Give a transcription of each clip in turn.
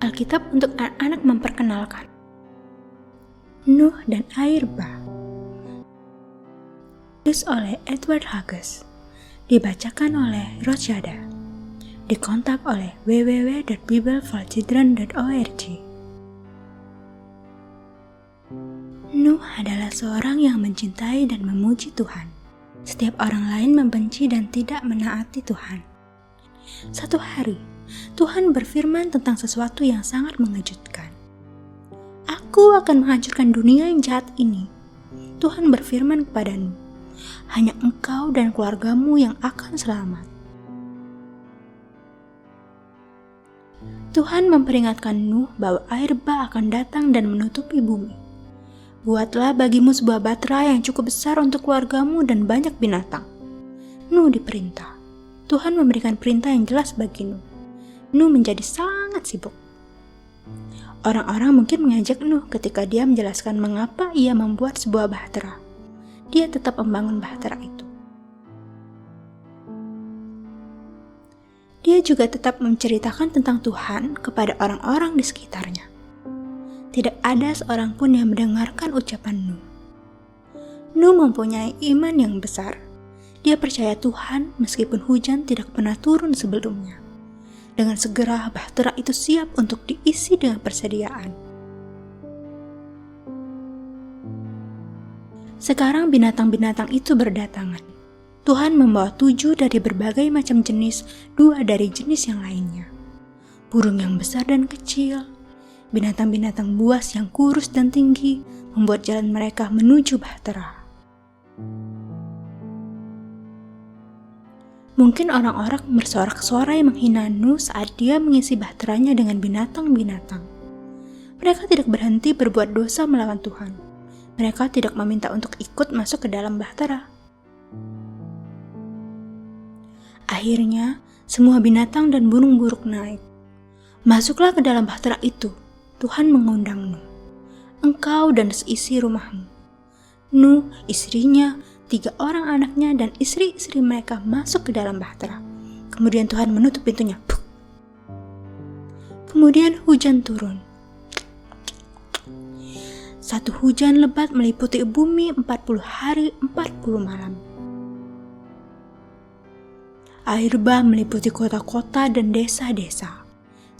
Alkitab untuk anak-anak memperkenalkan Nuh dan air bah. Ditulis oleh Edward Hughes, dibacakan oleh Rosyada, dikontak oleh www.bibleforchildren.org. Nuh adalah seorang yang mencintai dan memuji Tuhan. Setiap orang lain membenci dan tidak menaati Tuhan. Satu hari, Tuhan berfirman tentang sesuatu yang sangat mengejutkan. Aku akan menghancurkan dunia yang jahat ini. Tuhan berfirman kepada Nuh, hanya engkau dan keluargamu yang akan selamat. Tuhan memperingatkan Nuh bahwa air bah akan datang dan menutupi bumi. Buatlah bagimu sebuah bahtera yang cukup besar untuk keluargamu dan banyak binatang. Nuh diperintah. Tuhan memberikan perintah yang jelas bagi Nuh. Nuh menjadi sangat sibuk. Orang-orang mungkin mengejek Nuh ketika dia menjelaskan mengapa ia membuat sebuah bahtera. Dia tetap membangun bahtera itu. Dia juga tetap menceritakan tentang Tuhan kepada orang-orang di sekitarnya. Tidak ada seorang pun yang mendengarkan ucapan Nuh. Nuh mempunyai iman yang besar. Dia percaya Tuhan meskipun hujan tidak pernah turun sebelumnya. Dengan segera bahtera itu siap untuk diisi dengan persediaan. Sekarang binatang-binatang itu berdatangan. Tuhan membawa 7 dari berbagai macam jenis, 2 dari jenis yang lainnya. Burung yang besar dan kecil, binatang-binatang buas yang kurus dan tinggi, membuat jalan mereka menuju bahtera. Mungkin orang-orang bersorak-sorai menghina Nuh saat dia mengisi bahteranya dengan binatang-binatang. Mereka tidak berhenti berbuat dosa melawan Tuhan. Mereka tidak meminta untuk ikut masuk ke dalam bahtera. Akhirnya, semua binatang dan burung-burung naik. Masuklah ke dalam bahtera itu. Tuhan mengundang Nuh. Engkau dan seisi rumahmu. Nuh, istrinya, 3 orang anaknya dan istri-istri mereka masuk ke dalam bahtera. Kemudian Tuhan menutup pintunya. Kemudian hujan turun. Satu hujan lebat meliputi bumi 40 hari 40 malam. Air bah meliputi kota-kota dan desa-desa.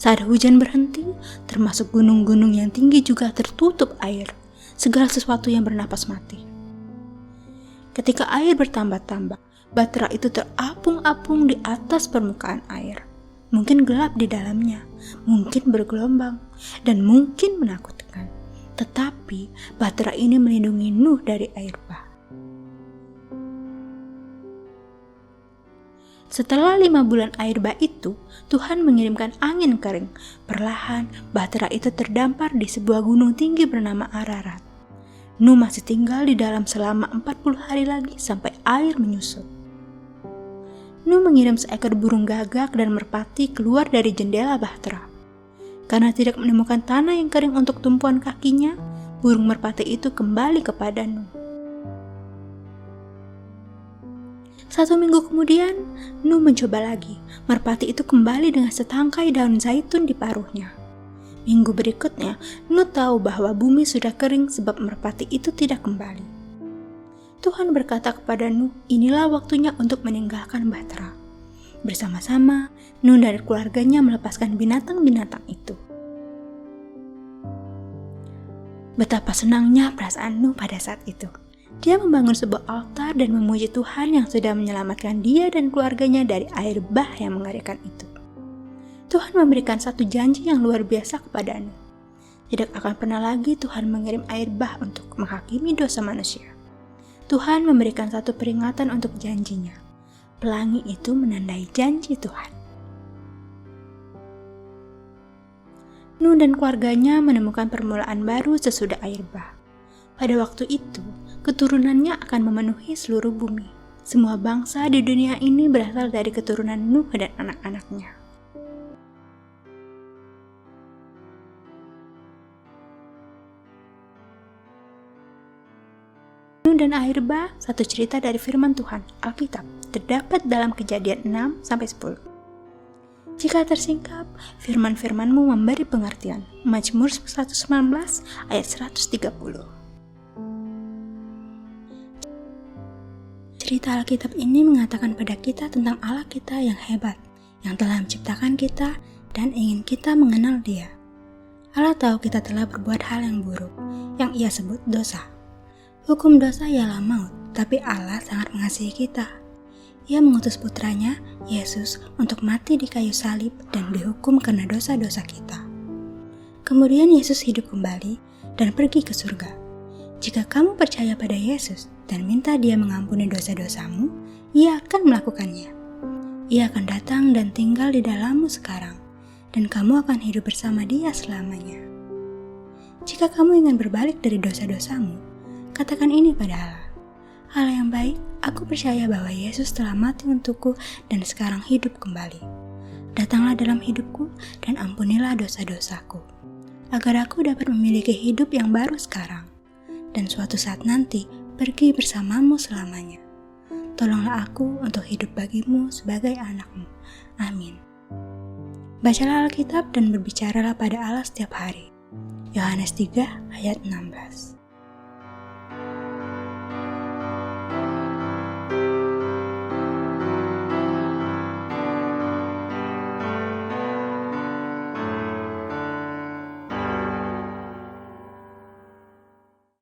Saat hujan berhenti, termasuk gunung-gunung yang tinggi juga tertutup air. Segala sesuatu yang bernapas mati. Ketika air bertambah-tambah, bahtera itu terapung-apung di atas permukaan air. Mungkin gelap di dalamnya, mungkin bergelombang, dan mungkin menakutkan. Tetapi bahtera ini melindungi Nuh dari air bah. Setelah 5 bulan air bah itu, Tuhan mengirimkan angin kering. Perlahan, bahtera itu terdampar di sebuah gunung tinggi bernama Ararat. Nuh masih tinggal di dalam selama 40 hari lagi sampai air menyusut. Nuh mengirim seekor burung gagak dan merpati keluar dari jendela bahtera. Karena tidak menemukan tanah yang kering untuk tumpuan kakinya, burung merpati itu kembali kepada Nuh. 1 minggu kemudian, Nuh mencoba lagi. Merpati itu kembali dengan setangkai daun zaitun di paruhnya. Minggu berikutnya, Nuh tahu bahwa bumi sudah kering sebab merpati itu tidak kembali. Tuhan berkata kepada Nuh, inilah waktunya untuk meninggalkan bahtera. Bersama-sama, Nuh dan keluarganya melepaskan binatang-binatang itu. Betapa senangnya perasaan Nuh pada saat itu. Dia membangun sebuah altar dan memuji Tuhan yang sudah menyelamatkan dia dan keluarganya dari air bah yang mengerikan itu. Tuhan memberikan satu janji yang luar biasa kepada Nuh. Tidak akan pernah lagi Tuhan mengirim air bah untuk menghakimi dosa manusia. Tuhan memberikan satu peringatan untuk janjinya. Pelangi itu menandai janji Tuhan. Nuh dan keluarganya menemukan permulaan baru sesudah air bah. Pada waktu itu, keturunannya akan memenuhi seluruh bumi. Semua bangsa di dunia ini berasal dari keturunan Nuh dan anak-anaknya. Nuh dan air bah, satu cerita dari firman Tuhan, Alkitab, terdapat dalam Kejadian 6-10. Jika tersingkap, firman-firman-Mu memberi pengertian. Mazmur 119 ayat 130. Cerita Alkitab ini mengatakan pada kita tentang Allah kita yang hebat, yang telah menciptakan kita dan ingin kita mengenal Dia. Allah tahu kita telah berbuat hal yang buruk, yang Ia sebut dosa. Hukum dosa ialah maut, tapi Allah sangat mengasihi kita. Ia mengutus putranya, Yesus, untuk mati di kayu salib dan dihukum karena dosa-dosa kita. Kemudian Yesus hidup kembali dan pergi ke surga. Jika kamu percaya pada Yesus dan minta Dia mengampuni dosa-dosamu, Ia akan melakukannya. Ia akan datang dan tinggal di dalammu sekarang, dan kamu akan hidup bersama Dia selamanya. Jika kamu ingin berbalik dari dosa-dosamu, katakan ini pada Allah. Allah yang baik, aku percaya bahwa Yesus telah mati untukku dan sekarang hidup kembali. Datanglah dalam hidupku dan ampunilah dosa-dosaku, agar aku dapat memiliki hidup yang baru sekarang, dan suatu saat nanti pergi bersamamu selamanya. Tolonglah aku untuk hidup bagimu sebagai anak-Mu. Amin. Bacalah Alkitab dan berbicaralah pada Allah setiap hari. Yohanes 3 ayat 16.